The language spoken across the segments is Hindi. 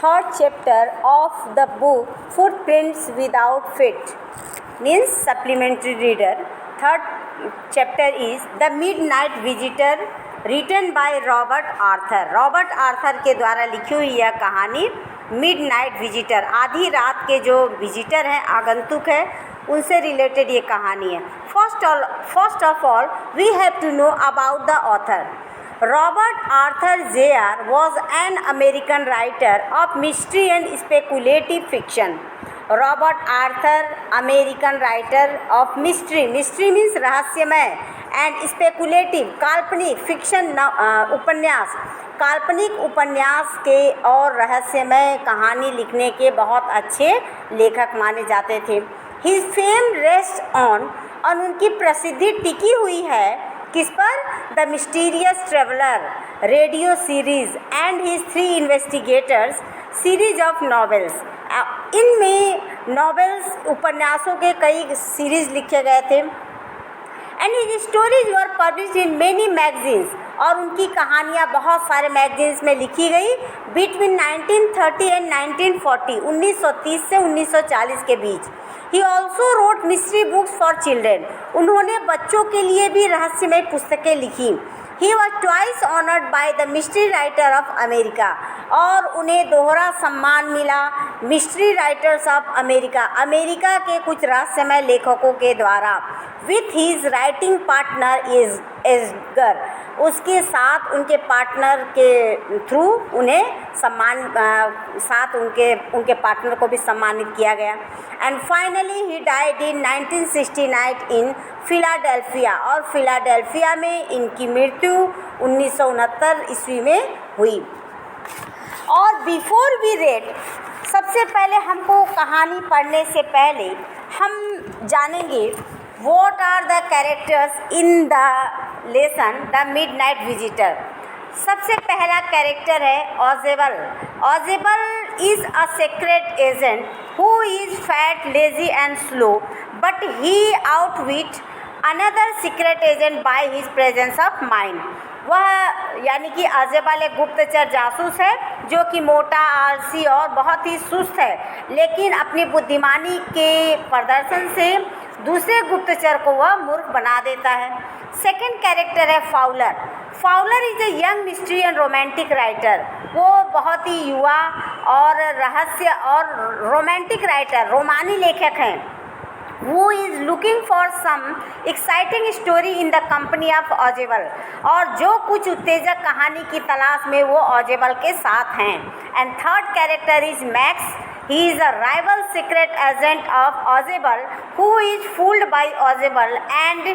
third chapter of the book Footprints Without Feet means supplementary reader. Third chapter is The Midnight Visitor written by Robert Arthur. Robert Arthur के द्वारा लिखी हुई यह कहानी मिडनाइट विजिटर, आधी रात के जो विजिटर हैं, आगंतुक है, उनसे रिलेटेड ये कहानी है. First of all we have to know about the author. Robert Arthur Jr. was an American writer of mystery and speculative fiction. Robert Arthur, American writer of mystery. Mystery means रहस्यमय and speculative, काल्पनिक, fiction उपन्यास, काल्पनिक उपन्यास के और रहस्यमय कहानी लिखने के बहुत अच्छे लेखक माने जाते थे. His fame rests on उनकी प्रसिद्धि टिकी हुई है किस पर? The mysterious traveller radio series and his 3 investigators series of novels. इनमें नॉवेल्स, उपन्यासों के कई सीरीज लिखे गए थे. And his stories were published in many magazines, और उनकी कहानियाँ बहुत सारे मैगजीन्स में लिखी गई बिटवीन 1930 एंड 1940, 1930 से 1940 के बीच. He also wrote mystery books for children. उन्होंने बच्चों के लिए भी रहस्यमय पुस्तकें लिखी. He was twice honoured by the mystery writer of America, और उन्हें दोहरा सम्मान मिला mystery writers of America, America के कुछ रहस्यमय लेखकों के द्वारा. With his writing partner Edgar, उसके साथ उनके पार्टनर के थ्रू उन्हें सम्मान, साथ उनके पार्टनर को भी सम्मानित किया गया. And finally he died in 1969 in Philadelphia, और फिलाडेल्फिया में इनकी मृत्यु 1969 ईस्वी में हुई. और बिफोर वी रीड, सबसे पहले हमको कहानी पढ़ने से पहले हम जानेंगे what are the characters in the lesson The Midnight Visitor. सबसे पहला कैरेक्टर है ऑजेबल. ऑजेबल is a secret agent who is fat, lazy and slow, but he outwit another secret agent by his presence of mind. वह यानी कि ऑजेबल एक गुप्तचर जासूस है जो कि मोटा, आलसी और बहुत ही सुस्त है, लेकिन अपनी बुद्धिमानी के प्रदर्शन से दूसरे गुप्तचर को वह मूर्ख बना देता है. सेकंड कैरेक्टर है Fowler. Fowler is a young mystery and romantic writer. वो बहुत ही युवा और रहस्य और रोमांटिक राइटर, रोमानी लेखक हैं. Who is looking for some exciting story in the company of ऑजेबल, और जो कुछ उत्तेजक कहानी की तलाश में वो ऑजेबल के साथ हैं. And third character is max. He is a rival secret agent of Ozebel who is fooled by Ozebel and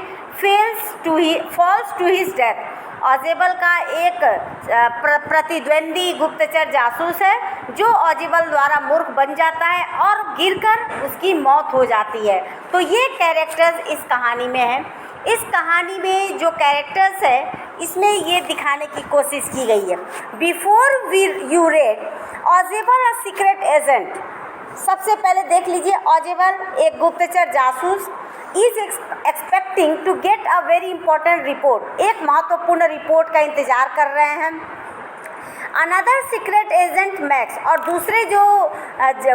falls to his death. ऑजेबल का एक प्रतिद्वंदी गुप्तचर जासूस है जो ऑजेबल द्वारा मूर्ख बन जाता है और गिरकर उसकी मौत हो जाती है. तो ये कैरेक्टर्स इस कहानी में हैं. इस कहानी में जो कैरेक्टर्स है इसमें ये दिखाने की कोशिश की गई है. Before you read Ausable a secret agent. सबसे पहले देख लीजिए, ऑजेबल एक गुप्तचर जासूस is expecting to get a very important report. एक महत्वपूर्ण रिपोर्ट का इंतजार कर रहे हैं. अनदर सीक्रेट एजेंट मैक्स, और दूसरे जो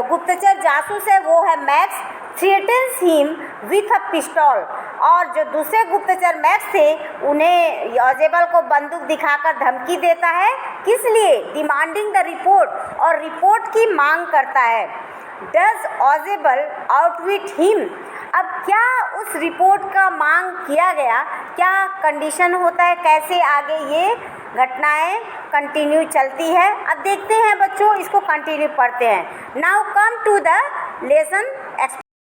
गुप्तचर जासूस है वो है max, threatens him with a pistol. और जो दूसरे गुप्तचर मैक्स थे उन्हें ऑजेबल को बंदूक दिखाकर धमकी देता है. किस लिए? डिमांडिंग द रिपोर्ट, और रिपोर्ट की मांग करता है. Does ऑजेबल outwit him. अब क्या उस रिपोर्ट का मांग किया गया, क्या कंडीशन होता है, कैसे आगे ये घटनाएं कंटिन्यू चलती है, अब देखते हैं बच्चों, इसको कंटिन्यू पढ़ते हैं. Now come to the lesson.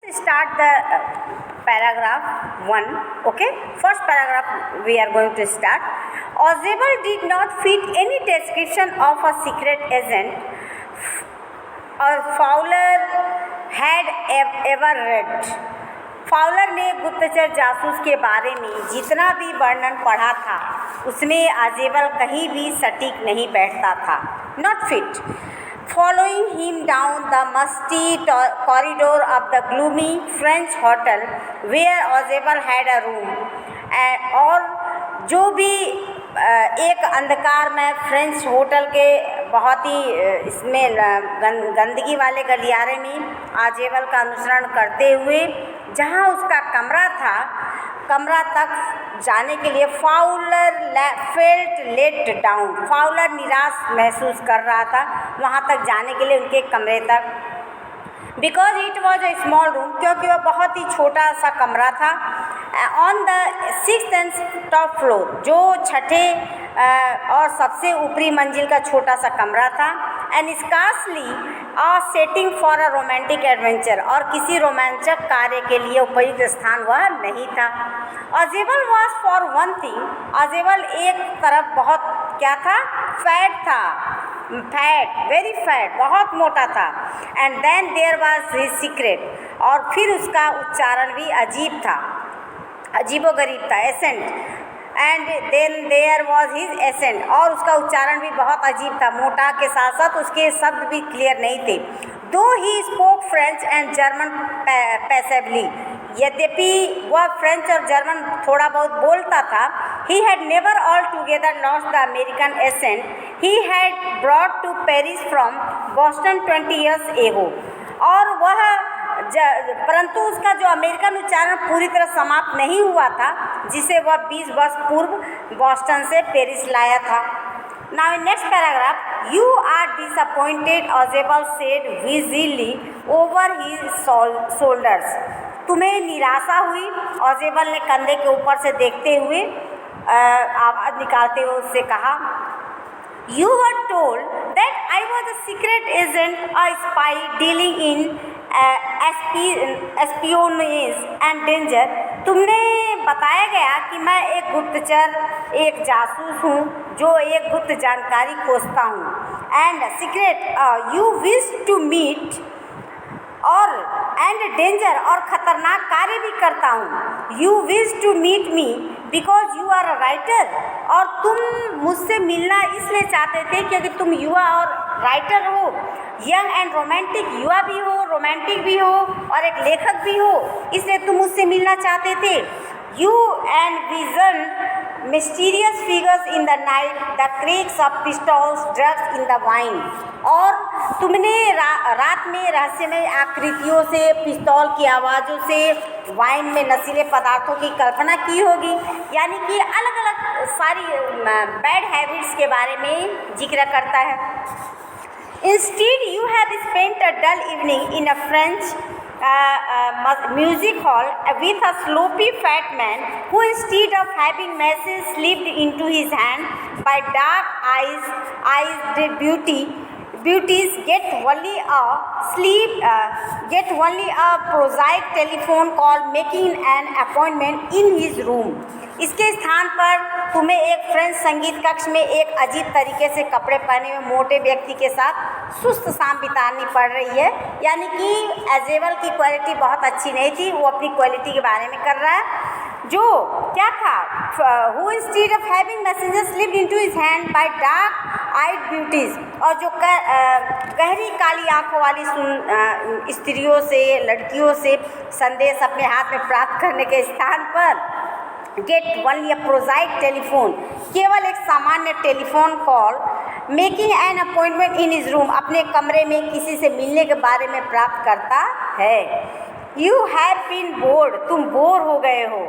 Start the paragraph 1. Okay, first paragraph we are going to start. Ozebel did not fit any description of a secret agent or Fowler had ever read. Fowler ने गुप्तचर जासूस के बारे में जितना भी वर्णन पढ़ा था उसमें ऑजेबल कहीं भी सटीक नहीं बैठता था. Not fit. Following him down the musty corridor of the gloomy French hotel where Ozebel had a room, और जो भी एक अंधकार में फ्रेंच होटल के बहुत ही इसमें गंदगी वाले गलियारे में आजेबल का अनुसरण करते हुए जहाँ उसका कमरा तक जाने के लिए Fowler felt let down, Fowler निराश महसूस कर रहा था वहाँ तक जाने के लिए, उनके कमरे तक। Because it was a small room, क्योंकि वह बहुत ही छोटा सा कमरा था। On the 6th and top floor, जो छठे और सबसे ऊपरी मंजिल का छोटा सा कमरा था। And scarcely a setting for a romantic adventure, और किसी रोमांचक कार्य के लिए उपयुक्त स्थान वह नहीं था। आजेबल वॉज फॉर वन थिंग, आजेबल एक तरफ बहुत क्या था, फैट था, फैट, वेरी फैट, बहुत मोटा था। And then there was his secret, और फिर उसका उच्चारण भी अजीब था, अजीबोगरीब था, accent. And then there was his accent, और उसका उच्चारण भी बहुत अजीब था, मोटा के साथ साथ उसके शब्द भी क्लियर नहीं थे। Though he spoke French and German passively, यद्यपि वह फ्रेंच और जर्मन थोड़ा बहुत बोलता था। He had never altogether lost the American accent he had brought to Paris from Boston 20 years ago, और वह परंतु उसका जो अमेरिकन उच्चारण पूरी तरह समाप्त नहीं हुआ था, जिसे वह 20 वर्ष पूर्व बॉस्टन से पेरिस लाया था। Now in next paragraph, you are disappointed, आजेबल said visibly over his shoulders. तुम्हें निराशा हुई, आजेबल ने कंधे के ऊपर से देखते हुए आवाज़ निकालते हुए उससे कहा। You were told that I was a secret agent, a spy dealing in espionage and danger. तुमने बताया गया कि मैं एक गुप्तचर, एक जासूस हूँ जो एक गुप्त जानकारी खोजता हूँ। And secret you wish to meet, और एंड डेंजर, और ख़तरनाक कार्य भी करता हूँ। You wish to meet me because you are a writer, और तुम मुझसे मिलना इसलिए चाहते थे क्योंकि तुम युवा और राइटर हो, यंग एंड रोमांटिक, युवा भी हो, रोमांटिक भी हो, और एक लेखक भी हो, इसलिए तुम मुझसे मिलना चाहते थे। You and vision mysterious figures in the night, the cracks of pistols, drugs in the wine, और तुमने रात में रहस्यमय आकृतियों से, पिस्तौल की आवाज़ों से, वाइन में नशीले पदार्थों की कल्पना की होगी। यानी कि अलग अलग सारी बैड हैबिट्स के बारे में जिक्र करता है। Instead, you have spent a dull evening in a French music hall with a sloppy fat man who, instead of having masses slipped into his hand by dark-eyed beauties, get only a prosaic telephone call making an appointment in his room. इसके स्थान पर तुम्हें एक फ्रेंच संगीत कक्ष में एक अजीब तरीके से कपड़े पहने हुए मोटे व्यक्ति के साथ सुस्त शाम बितानी पड़ रही है। यानी कि आजेबल की क्वालिटी बहुत अच्छी नहीं थी, वो अपनी क्वालिटी के बारे में कर रहा है, जो क्या था, who instead of having messages slipped into his hand by dark eyed beauties, और जो गहरी काली आंखों वाली स्त्रियों से, लड़कियों से संदेश अपने हाथ में प्राप्त करने के स्थान पर गेट ओनली अ प्रोजाइक टेलीफोन, केवल एक सामान्य telephone call, making an appointment in his room, अपने कमरे में किसी से मिलने के बारे में प्राप्त करता है। यू हैव बीन बोर्ड, तुम बोर हो गए हो।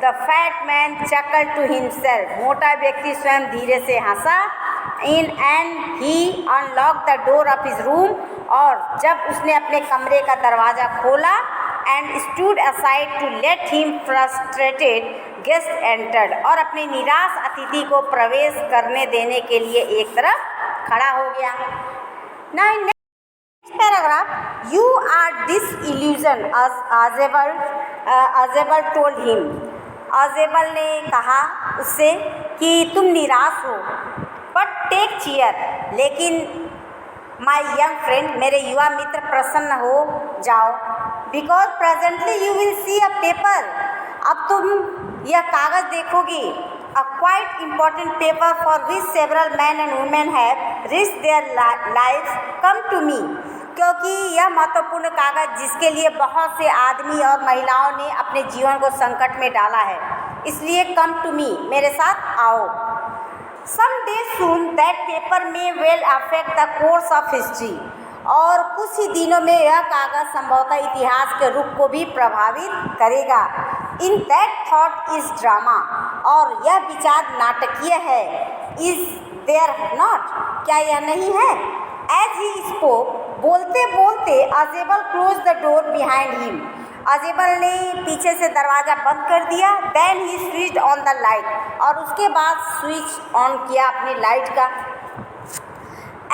The fat man chuckled to himself, मोटा व्यक्ति स्वयं धीरे से हंसा। In and he unlock the door of his room, और जब उसने अपने कमरे का दरवाज़ा खोला, and stood aside to let him frustrated guest entered, और अपने निराश अतिथि को प्रवेश करने देने के लिए एक तरफ खड़ा हो गया। Now in next paragraph, you are disillusion आजेबल टोल्ड हिम, आजेबल ने कहा उससे कि तुम निराश हो, बट टेक चीयर, लेकिन माई यंग फ्रेंड, मेरे युवा मित्र, प्रसन्न हो जाओ, because presently you will see a paper, अब तुम यह कागज़ देखोगी, a quite important paper for which several man and women have risk their lives, come to me, क्योंकि यह महत्वपूर्ण कागज़ जिसके लिए बहुत से आदमी और महिलाओं ने अपने जीवन को संकट में डाला है, इसलिए कम टू मी, मेरे साथ आओ। Some day soon that paper may well affect the course of history. और कुछ ही दिनों में यह कागज़ संभवतः इतिहास के रुख को भी प्रभावित करेगा. In that thought is drama. और यह विचार नाटकीय है. Is there not? क्या यह नहीं है? As he spoke, बोलते बोलते अजेबल closed the door behind him. अजेबल ने पीछे से दरवाज़ा बंद कर दिया. Then he switched on the light. और उसके बाद स्विच ऑन किया अपनी लाइट का.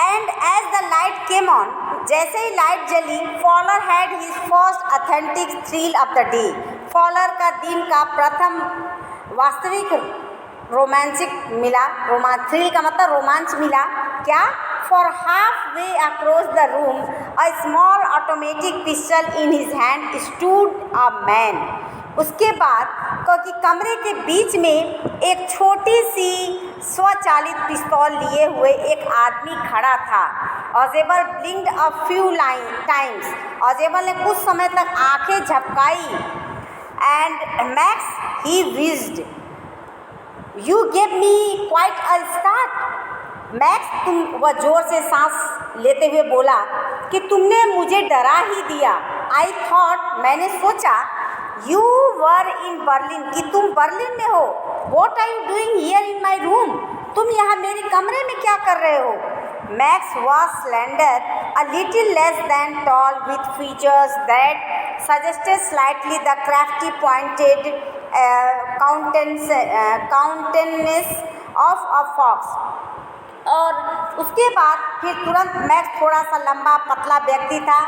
And as the light came on, जैसे ही लाइट जली, Fowler had his first authentic thrill of the day. Fowler का दिन का प्रथम वास्तविक रोमांचिक मिला. थ्रिल का मतलब रोमांच मिला. क्या? For halfway across the room, a small automatic pistol in his hand stood a man. उसके बाद क्योंकि कमरे के बीच में एक छोटी सी स्वचालित पिस्तौल लिए हुए एक आदमी खड़ा था. ऑजेबल ब्लिंक्ड अ फ्यू टाइम्स. ऑजेबल ने कुछ समय तक आंखें झपकाई. And Max he wheezed. You gave me quite a start. Max वह जोर से सांस लेते हुए बोला कि तुमने मुझे डरा ही दिया. आई थॉट, मैंने सोचा, यू वर इन बर्लिन, कि तुम बर्लिन में हो. What are you doing here in my room. तुम यहाँ मेरे कमरे में क्या कर रहे हो. Max was slender, a little less than tall, with features that suggested slightly the crafty pointed countenance of a fox. और उसके बाद फिर तुरंत मैक्स थोड़ा सा लंबा पतला व्यक्ति था.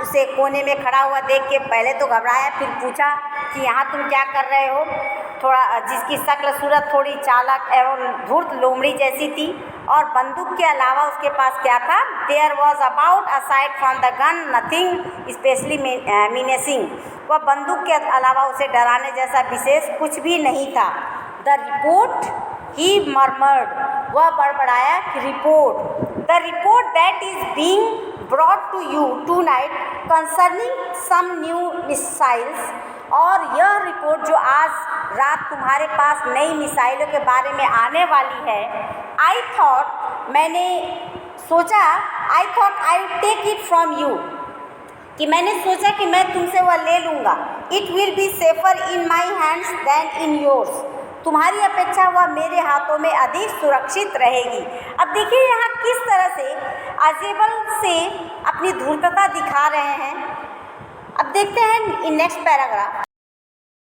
उसे कोने में खड़ा हुआ देख के पहले तो घबराया, फिर पूछा कि यहाँ तुम क्या कर रहे हो. थोड़ा जिसकी शक्ल सूरत थोड़ी चालाक एवं धूर्त लोमड़ी जैसी थी. और बंदूक के अलावा उसके पास क्या था. There was about aside from the gun nothing specially menacing. वह बंदूक के अलावा उसे डराने जैसा विशेष कुछ भी नहीं था. The report, he murmured. वह बड़बड़ाया कि report. The report that is being brought to you tonight concerning some new missiles. और यह रिपोर्ट जो आज रात तुम्हारे पास नई मिसाइलों के बारे में आने वाली है. आई थॉट, मैंने सोचा, I thought I would take it from you, कि मैंने सोचा कि मैं तुमसे वह ले लूँगा. It will be safer in my hands than in yours. तुम्हारी अपेक्षा वह मेरे हाथों में अधिक सुरक्षित रहेगी. अब देखिए यहाँ किस तरह से अजेबल से अपनी धूर्तता दिखा रहे हैं. अब देखते हैं इन नेक्स्ट पैराग्राफ.